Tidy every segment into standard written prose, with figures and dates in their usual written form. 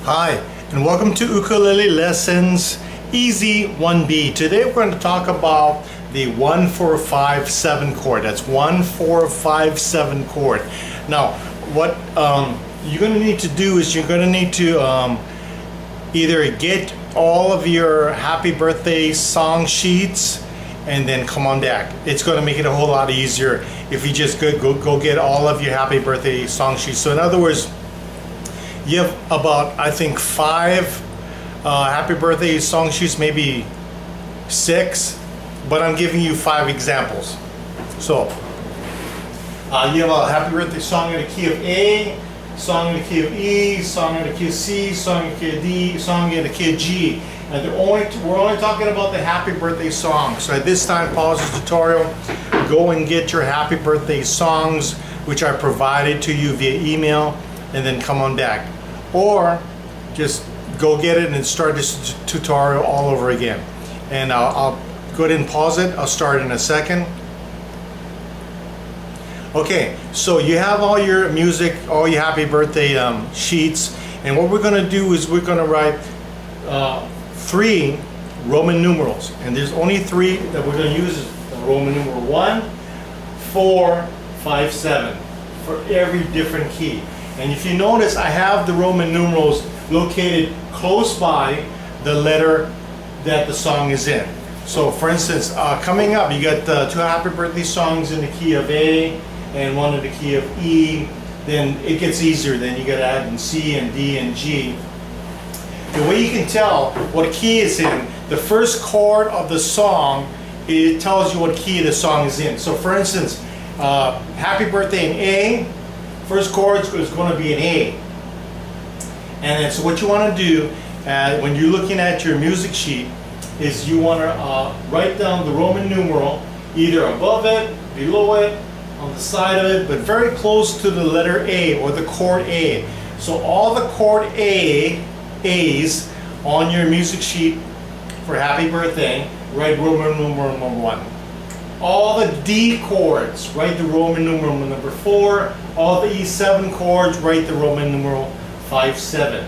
Hi, and welcome to Ukulele Lessons EZ 1B. Today we're going to talk about the 1-4-5-7 chord. That's 1-4-5-7 chord. Now, what you're going to need to do is you're going to need to either get all of your happy birthday song sheets and then come on back. It's going to make it a whole lot easier if you just go get all of your happy birthday song sheets. So in other words, you have about, I think, 5 happy birthday song sheets, maybe 6, but I'm giving you 5 examples. So you have a happy birthday song in the key of A, song in the key of E, song in the key of C, song in the key of D, song in the key of G. And we're only talking about the happy birthday songs. So at this time, pause the tutorial, go and get your happy birthday songs, which I provided to you via email, and then come on back. Or just go get it and start this tutorial all over again. And I'll go ahead and pause it. I'll start in a second. Okay, so you have all your music, all your happy birthday sheets, and what we're going to do is we're going to write 3 Roman numerals, and there's only 3 that we're going to use. The Roman numeral 1, 4, 5, 7 for every different key. And if you notice, I have the Roman numerals located close by the letter that the song is in. So for instance, coming up, you got 2 happy birthday songs in the key of A and 1 in the key of E. Then it gets easier. Then you got to add in C and D and G. The way you can tell what key it's in, the first chord of the song, it tells you what key the song is in. So for instance, happy birthday in A, first chord is going to be an A. And then, so what you want to do when you're looking at your music sheet is you want to write down the Roman numeral either above it, below it, on the side of it, but very close to the letter A or the chord A. So all the chord A's on your music sheet for happy birthday, write Roman numeral number 1. All the D chords, write the Roman numeral number 4. All the E7 chords, write the Roman numeral 5-7.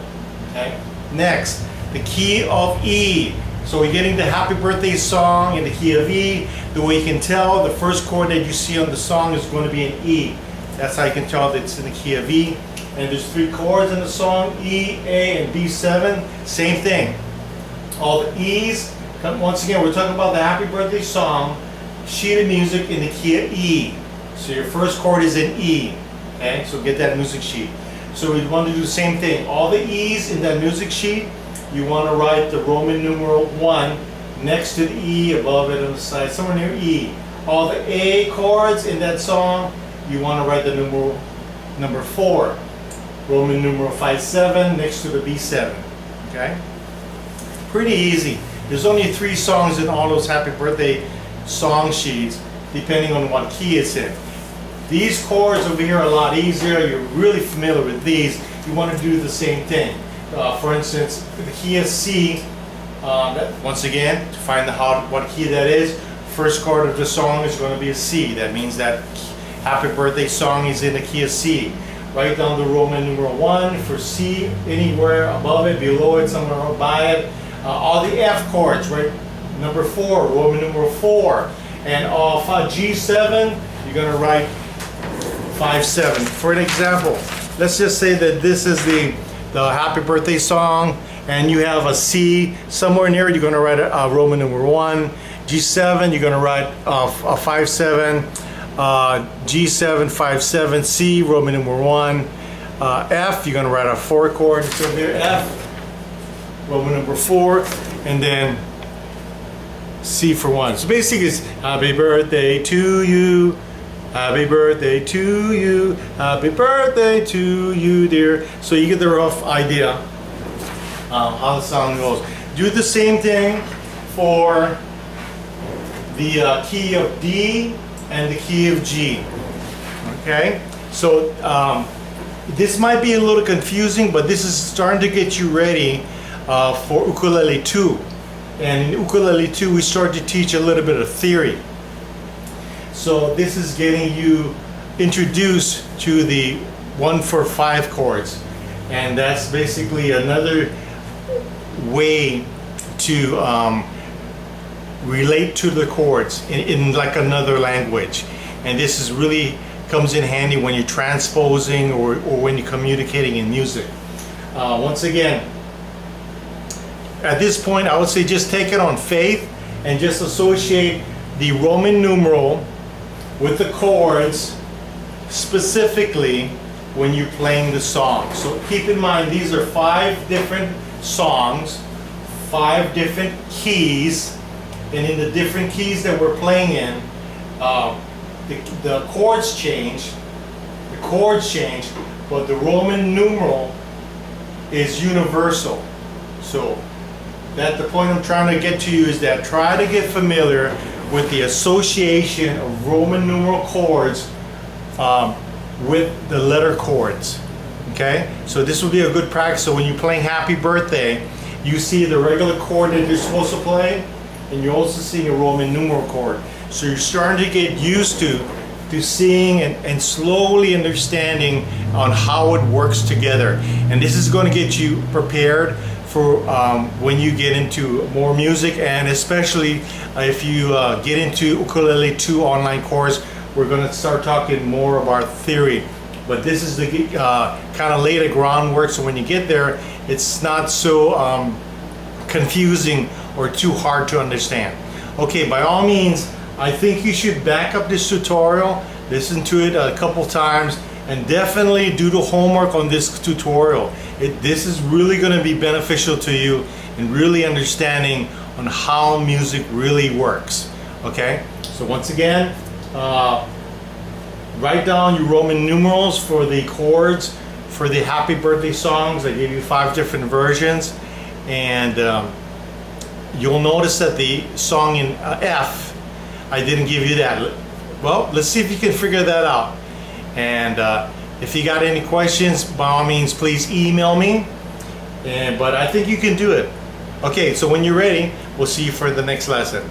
Okay. Next, the key of E. So we're getting the happy birthday song in the key of E. The way you can tell, the first chord that you see on the song is going to be an E. That's how you can tell that it's in the key of E. And there's 3 chords in the song, E, A, and B7. Same thing. All the E's. Once again, we're talking about the happy birthday song sheet of music in the key of E. So your first chord is in E. Okay, so get that music sheet. So we want to do the same thing. All the E's in that music sheet, you want to write the Roman numeral 1 next to the E, above it, on the side, somewhere near E. All the A chords in that song, you want to write the numeral number 4. Roman numeral 5-7 next to the B7. Okay? Pretty easy. There's only 3 songs in all those happy birthday song sheets, depending on what key it's in. These chords over here are a lot easier. You're really familiar with these. You want to do the same thing. For instance, the key of C, once again, to find what key that is, first chord of the song is going to be a C. That means that happy birthday song is in the key of C. Write down the Roman numeral 1 for C, anywhere above it, below it, somewhere by it. All the F chords, right? Number 4, Roman numeral 4. And all G7, you're going to write 5-7. For an example, let's just say that this is the happy birthday song, and you have a C somewhere near it. You're going to write a Roman numeral 1. G7, you're going to write a 5-7. G7, 5-7. C, Roman numeral 1. F, you're going to write a 4 chord. So there, F, Roman number 4, and then C for 1. So basically it's happy birthday to you, happy birthday to you, happy birthday to you, dear. So you get the rough idea how the song goes. Do the same thing for the key of D and the key of G. Okay? So this might be a little confusing, but this is starting to get you ready for Ukulele 2. And in Ukulele 2, we start to teach a little bit of theory. So this is getting you introduced to the 1-4-5 chords. and that's basically another way to relate to the chords in like another language. And this is really comes in handy when you're transposing or when you're communicating in music. Once again, at this point I would say just take it on faith and just associate the Roman numeral with the chords specifically when you're playing the song. So keep in mind these are 5 different songs, 5 different keys, and in the different keys that we're playing in, the chords change, but the Roman numeral is universal. So that the point I'm trying to get to you is that try to get familiar with the association of Roman numeral chords with the letter chords. Okay, so this will be a good practice. So when you're playing Happy Birthday, you see the regular chord that you're supposed to play, and you're also seeing a Roman numeral chord. So you're starting to get used to seeing and slowly understanding on how it works together. And this is going to get you prepared for when you get into more music, and especially if you get into Ukulele 2 online course, we're going to start talking more about theory. But this is the kind of lay the groundwork, so when you get there, it's not so confusing or too hard to understand. Okay, by all means, I think you should back up this tutorial, listen to it a couple times, and definitely do the homework on this tutorial. This is really going to be beneficial to you in really understanding on how music really works. Okay, so once again, write down your Roman numerals for the chords for the Happy Birthday songs. I gave you 5 different versions, and you'll notice that the song in F, I didn't give you that. Well, let's see if you can figure that out. And if you got any questions, by all means, please email me. But I think you can do it. Okay, so when you're ready, we'll see you for the next lesson.